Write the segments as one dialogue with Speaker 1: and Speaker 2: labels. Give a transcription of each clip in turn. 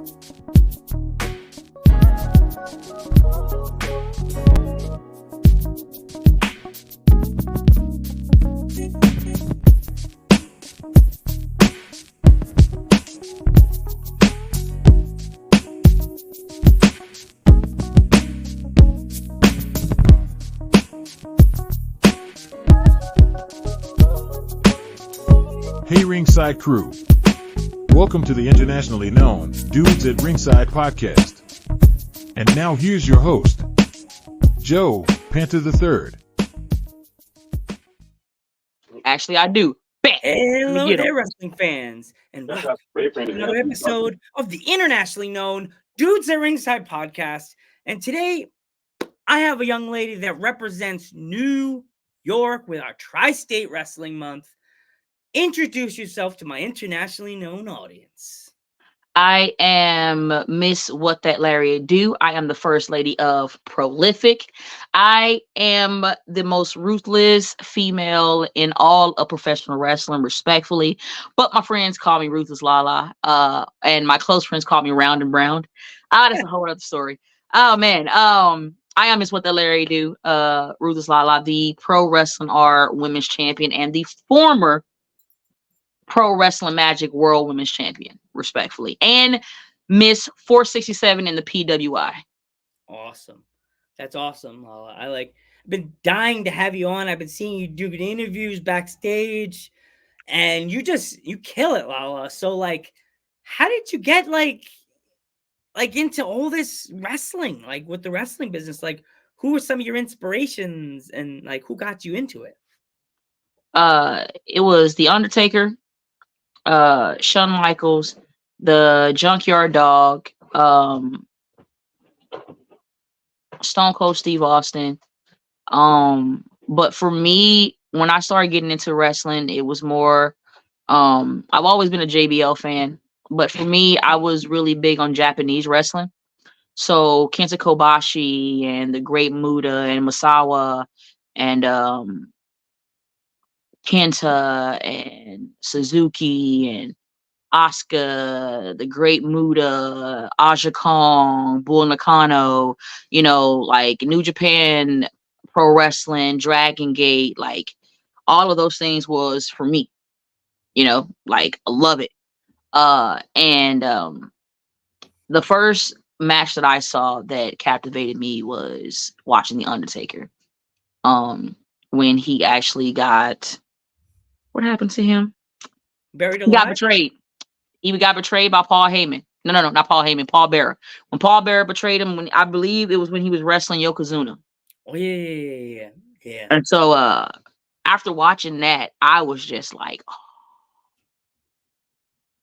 Speaker 1: Hey Ringside crew. Welcome to the internationally known Dudes at Ringside podcast. And now here's your host, Joe, Panther the Third.
Speaker 2: Actually, I do. Bam!
Speaker 3: Hello there, wrestling fans, and welcome to another episode of the internationally known Dudes at Ringside podcast. And today, I have a young lady that represents New York with our Tri-State Wrestling Month. Introduce yourself to my internationally known audience.
Speaker 2: I am Miss What That Lariat Do. I am the first lady of Prolific. I am the most ruthless female in all of professional wrestling, respectfully. But my friends call me Ruthless Lala. And my close friends call me Round and Brown. That's a whole other story. Oh man. I am Miss What That Lariat Do. Ruthless Lala, the Pro Wrestling R Women's Champion and the former Pro Wrestling Magic World Women's Champion, respectfully, and Miss 467 in the PWI.
Speaker 3: Awesome. That's awesome, Lala. I've been dying to have you on. I've been seeing you do interviews backstage, and you kill it, Lala. So how did you get into all this wrestling, with the wrestling business? Who were some of your inspirations and who got you into it?
Speaker 2: It was The Undertaker, Shawn Michaels, the Junkyard Dog, Stone Cold Steve Austin. But for me, when I started getting into wrestling, it was more, I've always been a JBL fan, but for me, I was really big on Japanese wrestling. So Kenta Kobashi and the Great Muta and Masawa and Kenta and Suzuki and Asuka, the Great Muta, Aja Kong, Bull Nakano, New Japan Pro Wrestling, Dragon Gate, all of those things was for me. I love it. And the first match that I saw that captivated me was watching The Undertaker. When he actually got, what happened to him?
Speaker 3: Buried alive?
Speaker 2: He got betrayed. He got betrayed by Paul Heyman. No, not Paul Heyman. Paul Bearer. When Paul Bearer betrayed him, I believe it was when he was wrestling Yokozuna.
Speaker 3: Oh yeah.
Speaker 2: And so, after watching that, I was just like, oh,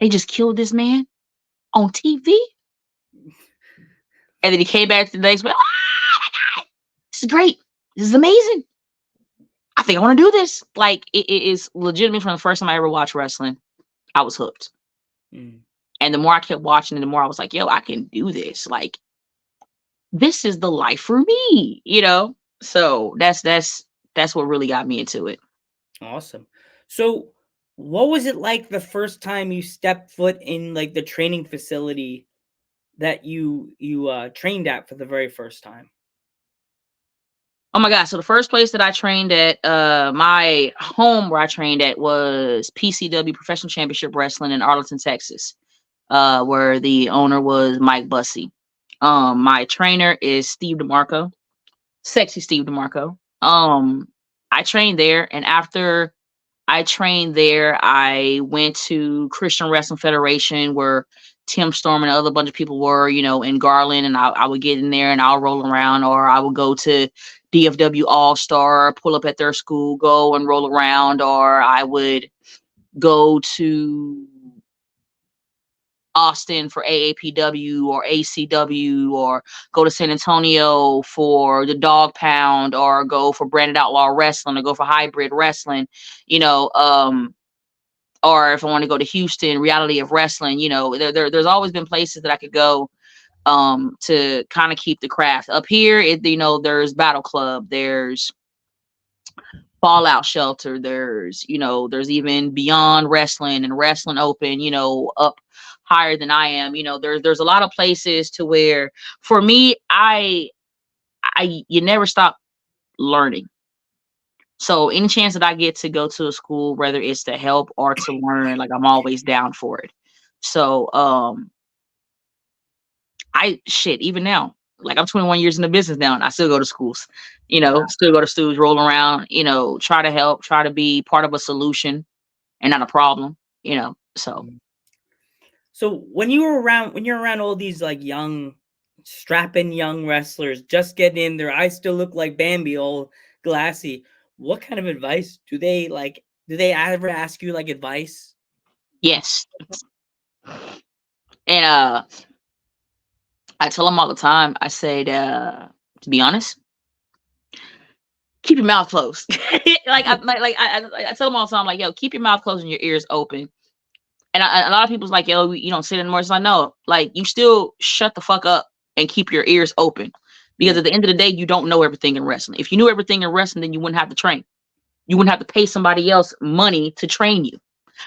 Speaker 2: they just killed this man on TV. And then he came back the next week. Oh my God, this is great. This is amazing. I think I want to do this. It is legitimate from the first time I ever watched wrestling. I was hooked. And the more I kept watching it, the more I was like, yo, I can do this. This is the life for me, So that's what really got me into it.
Speaker 3: Awesome. So what was it like the first time you stepped foot in the training facility that you trained at for the very first time?
Speaker 2: Oh my God. So the first place that I trained at, my home where I trained at was PCW Professional Championship Wrestling in Arlington, Texas, where the owner was Mike Bussey. My trainer is Steve DeMarco, sexy Steve DeMarco. I trained there, and after I trained there, I went to Christian Wrestling Federation where Tim Storm and other bunch of people were, in Garland, and I would get in there and I'll roll around, or I would go to DFW All-Star, pull up at their school, go and roll around, or I would go to Austin for AAPW or ACW, or go to San Antonio for the Dog Pound, or go for Branded Outlaw Wrestling, or go for Hybrid Wrestling, or if I want to go to Houston, Reality of Wrestling, there's always been places that I could go to kind of keep the craft up here. There's Battle Club, there's Fallout Shelter, there's even Beyond Wrestling and Wrestling Open, up higher than I am. You know, there's a lot of places to where, for me, you never stop learning. So any chance that I get to go to a school, whether it's to help or to learn, like I'm always down for it. So even now, like I'm 21 years in the business now, and I still go to schools, still go to schools, roll around, try to help, try to be part of a solution and not a problem, so.
Speaker 3: So when you're around all these like young, strapping young wrestlers just getting in, their eyes still look like Bambi, all glassy. What kind of advice do they like? Do they ever ask you like advice?
Speaker 2: Yes. And I tell them all the time, I said, to be honest, keep your mouth closed. I tell them all the time, like, yo, keep your mouth closed and your ears open. And a lot of people's like, yo, you don't say it anymore. It's like, no, like, you still shut the fuck up and keep your ears open. Because at the end of the day, you don't know everything in wrestling. If you knew everything in wrestling, then you wouldn't have to train. You wouldn't have to pay somebody else money to train you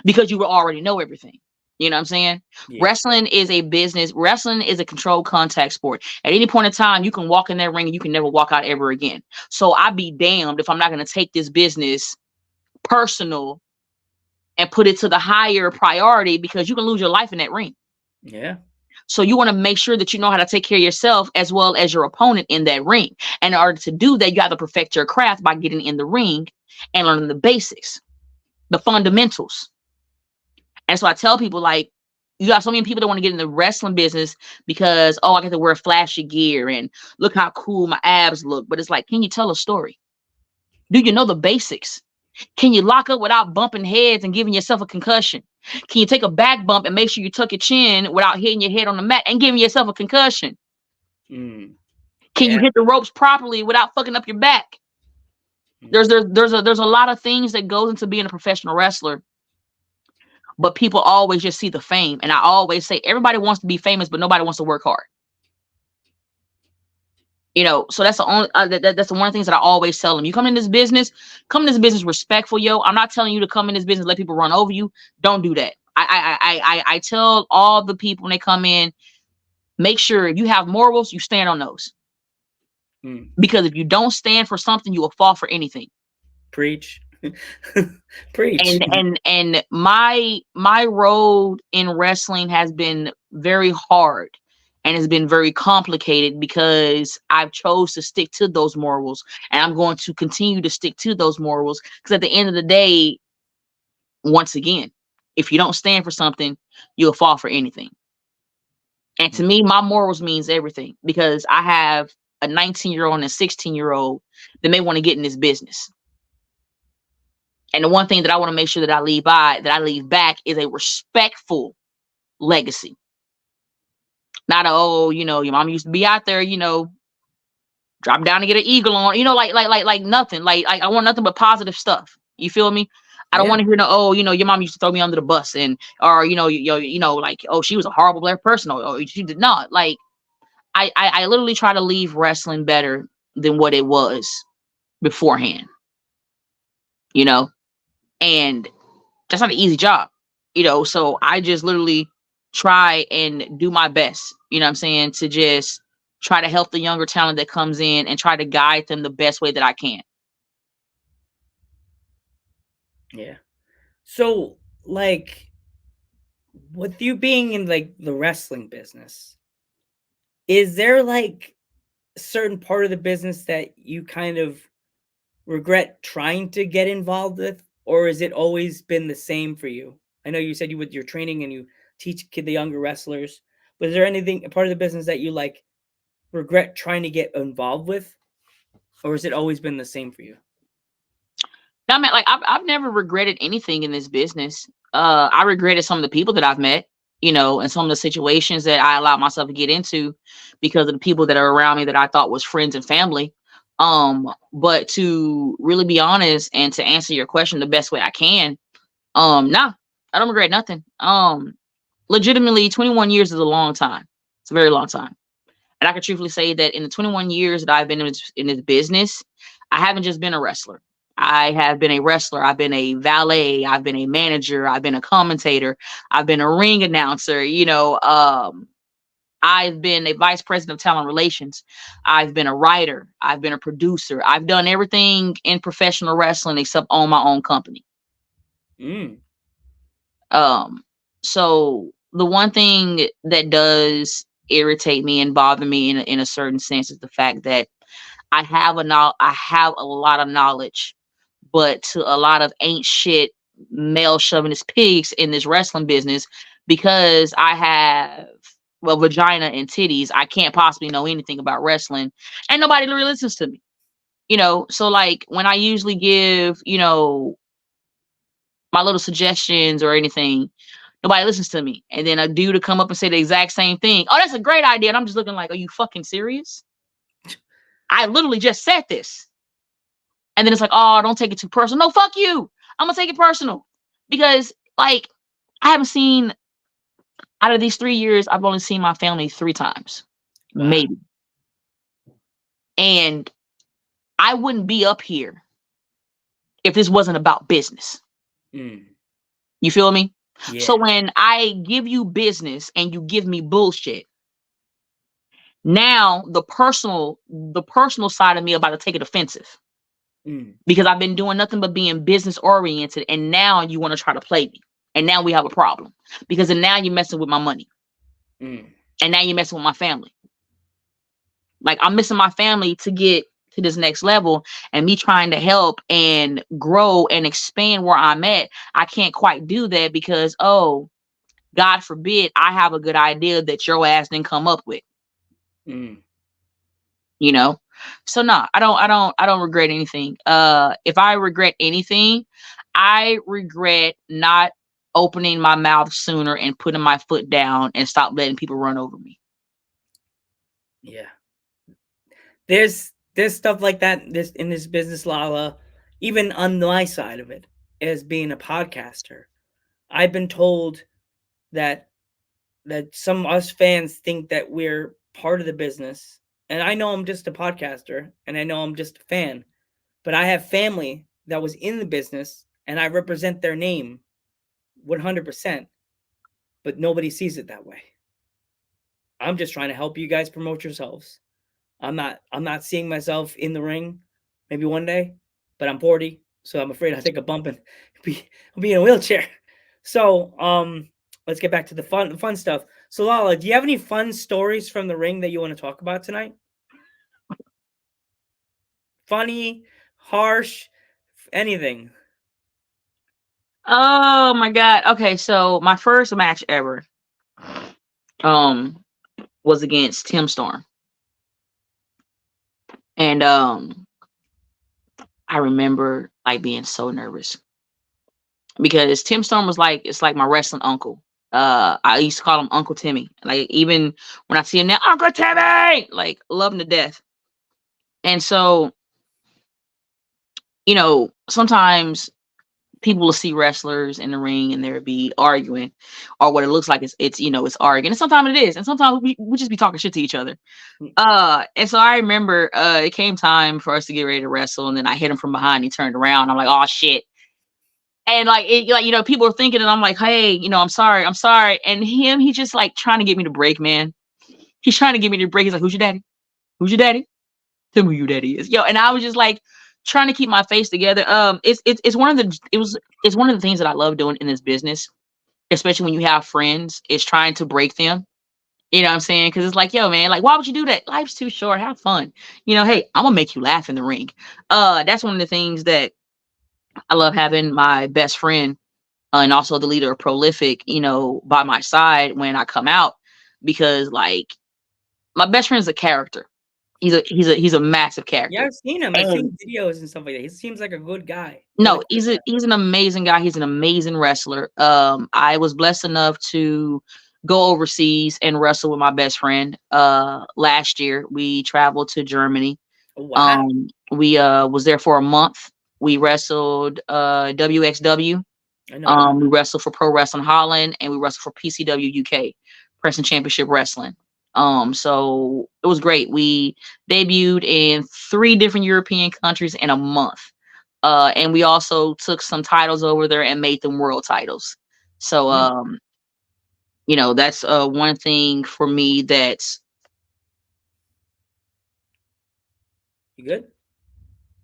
Speaker 2: because you would already know everything. You know what I'm saying? Yeah. Wrestling is a business. Wrestling is a controlled contact sport. At any point in time, you can walk in that ring and you can never walk out ever again. So I'd be damned if I'm not going to take this business personal and put it to the higher priority, because you can lose your life in that ring.
Speaker 3: Yeah.
Speaker 2: So you want to make sure that you know how to take care of yourself as well as your opponent in that ring. And in order to do that, you have to perfect your craft by getting in the ring and learning the basics, the fundamentals. And so I tell people, like, you got so many people that want to get in the wrestling business because, I get to wear flashy gear and look how cool my abs look. But it's like, can you tell a story? Do you know the basics? Can you lock up without bumping heads and giving yourself a concussion? Can you take a back bump and make sure you tuck your chin without hitting your head on the mat and giving yourself a concussion? Can you hit the ropes properly without fucking up your back? There's a lot of things that goes into being a professional wrestler, but people always just see the fame. And I always say, everybody wants to be famous, but nobody wants to work hard. So that's the only that's the one of the things that I always tell them. You come in this business respectful, yo. I'm not telling you to come in this business, let people run over you. Don't do that. I tell all the people when they come in, make sure if you have morals, you stand on those. Because if you don't stand for something, you will fall for anything.
Speaker 3: Preach. Preach.
Speaker 2: And my road in wrestling has been very hard. And it's been very complicated because I've chose to stick to those morals, and I'm going to continue to stick to those morals, because at the end of the day, once again, if you don't stand for something, you'll fall for anything. And to me, my morals means everything, because I have a 19-year-old and a 16-year-old that may want to get in this business. And the one thing that I want to make sure that I leave back is a respectful legacy. Not your mom used to be out there, drop down and get an eagle on, like nothing. Like I want nothing but positive stuff. You feel me? I don't want to hear your mom used to throw me under the bus or she was a horrible black person, or she did not. Like I literally try to leave wrestling better than what it was beforehand. And that's not an easy job, so I just literally try and do my best, you know what I'm saying, to just try to help the younger talent that comes in and try to guide them the best way that I can.
Speaker 3: Yeah. So, like, with you being in, like, the wrestling business, is there, like, a certain part of the business that you kind of regret trying to get involved with, or has it always been the same for you? I know you said you with your training and you teach the younger wrestlers, but is there anything, a part of the business that you like regret trying to get involved with, or has it always been the same for you?
Speaker 2: I mean, like I've never regretted anything in this business. I regretted some of the people that I've met, and some of the situations that I allowed myself to get into because of the people that are around me that I thought was friends and family. But to really be honest and to answer your question the best way I can, nah, I don't regret nothing. Legitimately, 21 years is a long time. It's a very long time. And I can truthfully say that in the 21 years that I've been in this business, I haven't just been a wrestler. I have been a wrestler. I've been a valet. I've been a manager. I've been a commentator. I've been a ring announcer. I've been a vice president of talent relations. I've been a writer. I've been a producer. I've done everything in professional wrestling except own my own company.
Speaker 3: Mm.
Speaker 2: So the one thing that does irritate me and bother me in a certain sense is the fact that I have a lot of knowledge, but to a lot of ain't shit male chauvinist pigs in this wrestling business, because I have vagina and titties, I can't possibly know anything about wrestling, and nobody really listens to me. So like when I usually give, my little suggestions or anything, nobody listens to me. And then a dude to come up and say the exact same thing. Oh, that's a great idea. And I'm just looking like, are you fucking serious? I literally just said this. And then it's like, oh, don't take it too personal. No, fuck you. I'm gonna take it personal. Because like I haven't seen, out of these 3 years, I've only seen my family 3 times.
Speaker 3: Wow.
Speaker 2: Maybe. And I wouldn't be up here if this wasn't about business.
Speaker 3: Mm.
Speaker 2: You feel me?
Speaker 3: Yeah.
Speaker 2: So when I give you business and you give me bullshit, now the personal side of me about to take it offensive.
Speaker 3: Mm.
Speaker 2: Because I've been doing nothing but being business oriented, and now you want to try to play me, and now we have a problem because then now you're messing with my money,
Speaker 3: Mm.
Speaker 2: and now you're messing with my family. Like I'm missing my family to get to this next level, and me trying to help and grow and expand where I'm at, I can't quite do that because, oh, God forbid, I have a good idea that your ass didn't come up with.
Speaker 3: Mm.
Speaker 2: So no, I don't regret anything. If I regret anything, I regret not opening my mouth sooner and putting my foot down and stop letting people run over me.
Speaker 3: Yeah. There's stuff like that in this business, Lala, even on my side of it, as being a podcaster. I've been told that some of us fans think that we're part of the business. And I know I'm just a podcaster and I know I'm just a fan, but I have family that was in the business and I represent their name 100%, but nobody sees it that way. I'm just trying to help you guys promote yourselves. I'm not seeing myself in the ring maybe one day, but I'm 40, so I'm afraid I'll take a bump and I'll be in a wheelchair. So, let's get back to the fun stuff. So, Lala, do you have any fun stories from the ring that you want to talk about tonight? Funny, harsh, anything.
Speaker 2: Oh my God. Okay, so my first match ever was against Tim Storm. And I remember like being so nervous because Tim Storm was like, it's like my wrestling uncle. I used to call him Uncle Timmy. Like even when I see him now, Uncle Timmy, like love him to death. And so, sometimes people will see wrestlers in the ring and they'll be arguing, or what it looks like is it's arguing. And sometimes it is, and sometimes we just be talking shit to each other. And so I remember it came time for us to get ready to wrestle, and then I hit him from behind. He turned around. I'm like, oh shit. And people are thinking, and I'm like, hey, I'm sorry. And he just like trying to get me to break, man. He's trying to get me to break. He's like, who's your daddy? Who's your daddy? Tell me who your daddy is. And I was just like trying to keep my face together. It's one of the things that I love doing in this business, especially when you have friends, is trying to break them. You know what I'm saying? Because it's like, yo, man, like, why would you do that? Life's too short. Have fun. Hey, I'm gonna make you laugh in the ring. That's one of the things that I love, having my best friend and also the leader of Prolific, by my side when I come out, because like my best friend is a character. He's a massive character.
Speaker 3: Yeah, I've seen him. I've seen videos and stuff like that. He seems like a good guy.
Speaker 2: No, he's an amazing guy. He's an amazing wrestler. I was blessed enough to go overseas and wrestle with my best friend. Last year we traveled to Germany.
Speaker 3: Wow.
Speaker 2: We was there for a month. We wrestled WXW.
Speaker 3: I know.
Speaker 2: We wrestled for Pro Wrestling Holland, and we wrestled for PCW UK, Pressing Championship Wrestling. So it was great. We debuted in 3 different European countries in a month. And we also took some titles over there and made them world titles. So, that's one thing for me that's
Speaker 3: You good?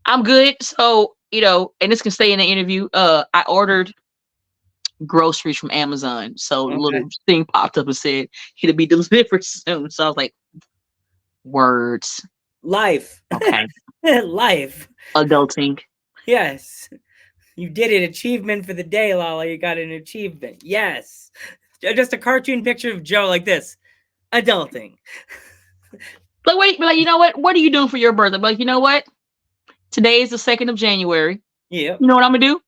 Speaker 2: I'm good. So, and this can stay in the interview. I ordered groceries from Amazon. So the
Speaker 3: Okay.
Speaker 2: little thing popped up and said it'll be delivered soon. So I was like, words.
Speaker 3: Life.
Speaker 2: Okay.
Speaker 3: Life.
Speaker 2: Adulting.
Speaker 3: Yes. You did it. Achievement for the day, Lala. You got an achievement. Yes. Just a cartoon picture of Joe like this. Adulting.
Speaker 2: Like, wait, like, you know what? What are you doing for your birthday? Like, you know what? Today is the 2nd of January.
Speaker 3: Yep.
Speaker 2: You know what I'm gonna do?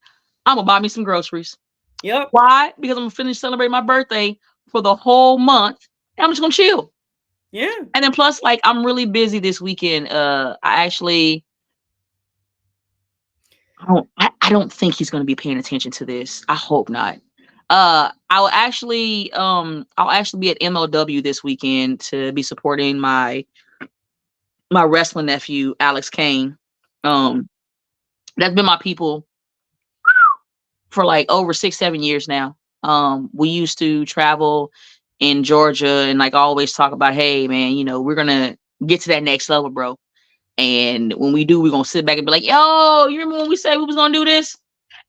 Speaker 2: I'm gonna buy me some groceries.
Speaker 3: Yep.
Speaker 2: Why? Because I'm gonna finish celebrating my birthday for the whole month. And I'm just gonna chill.
Speaker 3: Yeah.
Speaker 2: And then plus, like, I'm really busy this weekend. I don't think he's gonna be paying attention to this. I hope not. I'll actually be at MLW this weekend to be supporting my wrestling nephew, Alex Kane. That's been my people for like over 6-7 years now. We used to travel in Georgia and like always talk about, hey man, we're gonna get to that next level, bro. And when we do, we're gonna sit back and be like, yo, you remember when we said we was gonna do this?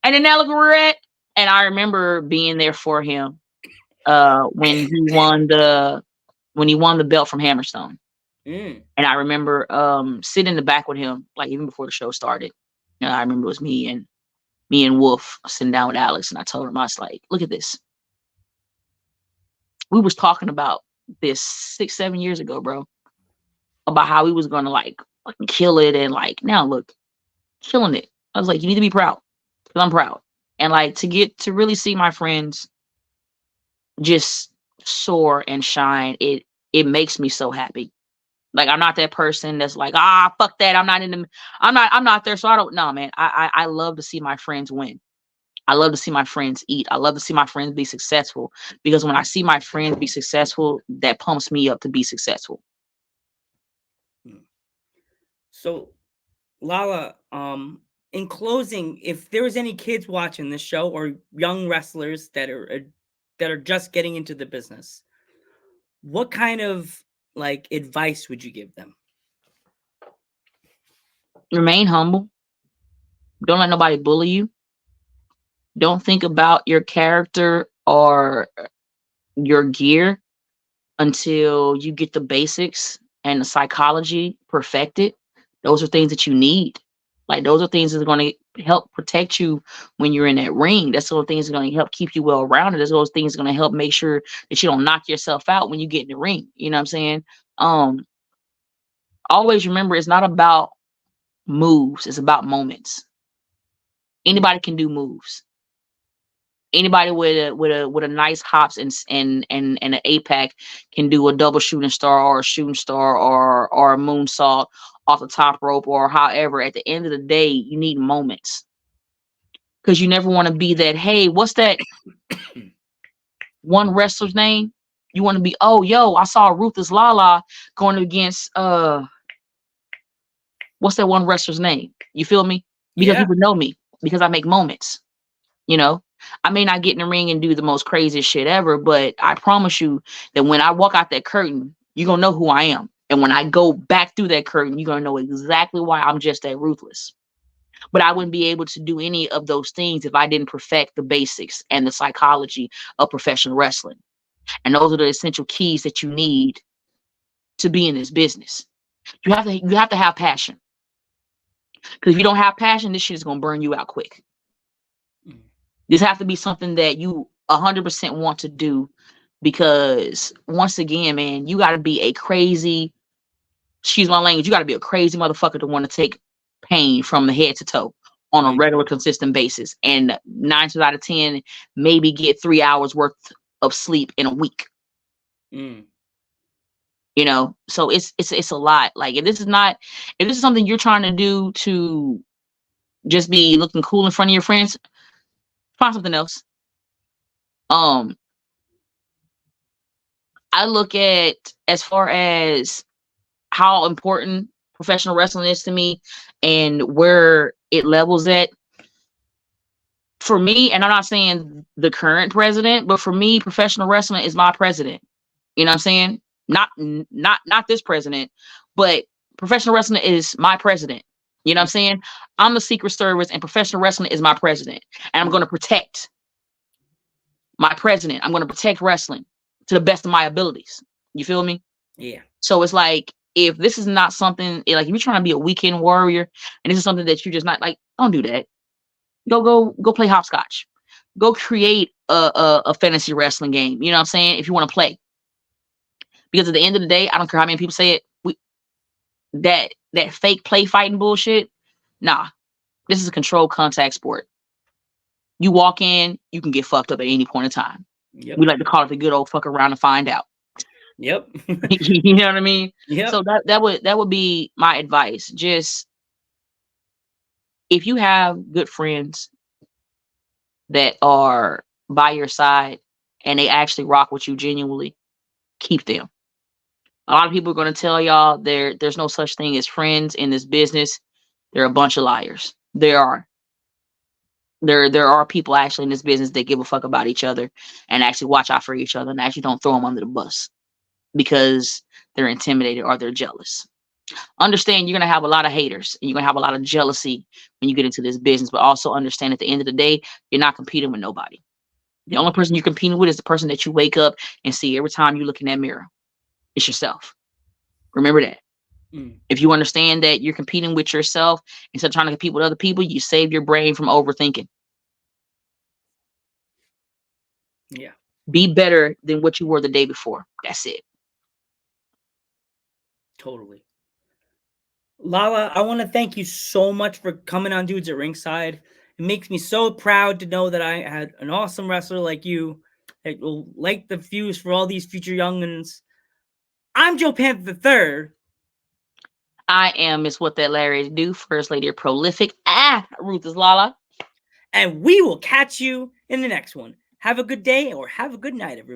Speaker 2: And then now look where we're at. And I remember being there for him when he won the belt from Hammerstone.
Speaker 3: Mm.
Speaker 2: And I remember sitting in the back with him, like even before the show started. I remember it was me and Wolf sitting down with Alex, and I told him, I was like, look at this. We was talking about this 6-7 years ago, bro, about how we was gonna like fucking kill it, and like now look, killing it. I was like, you need to be proud, because I'm proud, and like to get to really see my friends just soar and shine, it makes me so happy. Like I'm not that person that's like, fuck that. I'm not there, so I don't know, man. I love to see my friends win. I love to see my friends eat. I love to see my friends be successful, because when I see my friends be successful, that pumps me up to be successful.
Speaker 3: So, Lala, in closing, if there was any kids watching this show or young wrestlers that are just getting into the business, what kind of like advice would you give them?
Speaker 2: Remain humble. Don't let nobody bully you. Don't think about your character or your gear until you get the basics and the psychology perfected. Those are things that you need. Like those are things that are going to help protect you when you're in that ring. That's those things that are going to help keep you well rounded. That's those things that are going to help make sure that you don't knock yourself out when you get in the ring. You know what I'm saying? Always remember, it's not about moves. It's about moments. Anybody can do moves. Anybody with a nice hops and an APAC can do a double shooting star or a shooting star or a moonsault off the top rope or however. At the end of the day, you need moments, because you never want to be that. Hey, what's that one wrestler's name? You want to be, oh yo, I saw Ruthless Lala going against what's that one wrestler's name? You feel me? Because
Speaker 3: Yeah.
Speaker 2: people know me because I make moments. I may not get in the ring and do the most craziest shit ever, but I promise you that when I walk out that curtain, you're going to know who I am. And when I go back through that curtain, you're going to know exactly why I'm just that ruthless. But I wouldn't be able to do any of those things if I didn't perfect the basics and the psychology of professional wrestling. And those are the essential keys that you need to be in this business. You have to have passion. Because if you don't have passion, this shit is going to burn you out quick. This has to be something that you 100% want to do, because once again, man, you got to be a crazy, excuse my language, you got to be a crazy motherfucker to want to take pain from the head to toe on a regular, consistent basis. And 9 times out of 10, maybe get 3 hours worth of sleep in a week. So it's a lot. Like if this is something you're trying to do to just be looking cool in front of your friends, find something else. I look at, as far as how important professional wrestling is to me and where it levels at, for me, and I'm not saying the current president, but for me, professional wrestling is my president. You know what I'm saying? Not this president, but professional wrestling is my president. You know what I'm saying? I'm a Secret Service and professional wrestling is my president. And I'm going to protect my president. I'm going to protect wrestling to the best of my abilities. You feel me?
Speaker 3: Yeah.
Speaker 2: So it's like, if this is not something, like if you're trying to be a weekend warrior and this is something that you're just not like, don't do that. Go play hopscotch. Go create a fantasy wrestling game. You know what I'm saying? If you want to play. Because at the end of the day, I don't care how many people say it, that fake play fighting bullshit, nah. This is a controlled contact sport. You walk in, you can get fucked up at any point in time.
Speaker 3: Yep.
Speaker 2: We like to call it the good old fuck around and find out.
Speaker 3: Yep.
Speaker 2: You know what I mean?
Speaker 3: Yep.
Speaker 2: So that would be my advice. Just, if you have good friends that are by your side and they actually rock with you genuinely, keep them. A lot of people are going to tell y'all there's no such thing as friends in this business. They're a bunch of liars. There are people actually in this business that give a fuck about each other and actually watch out for each other and actually don't throw them under the bus because they're intimidated or they're jealous. Understand you're going to have a lot of haters and you're going to have a lot of jealousy when you get into this business, but also understand at the end of the day, you're not competing with nobody. The only person you're competing with is the person that you wake up and see every time you look in that mirror. It's yourself. Remember that. If you understand that you're competing with yourself instead of trying to compete with other people, you save your brain from overthinking.
Speaker 3: Yeah.
Speaker 2: Be better than what you were the day before. That's it.
Speaker 3: Totally. Lala, I want to thank you so much for coming on Dudes at Ringside. It makes me so proud to know that I had an awesome wrestler like you that will light the fuse for all these future youngins. I'm Joe Panther III.
Speaker 2: I am Miss What That Larry Do, First Lady of Prolific. Ruthless Lala.
Speaker 3: And we will catch you in the next one. Have a good day or have a good night, everybody.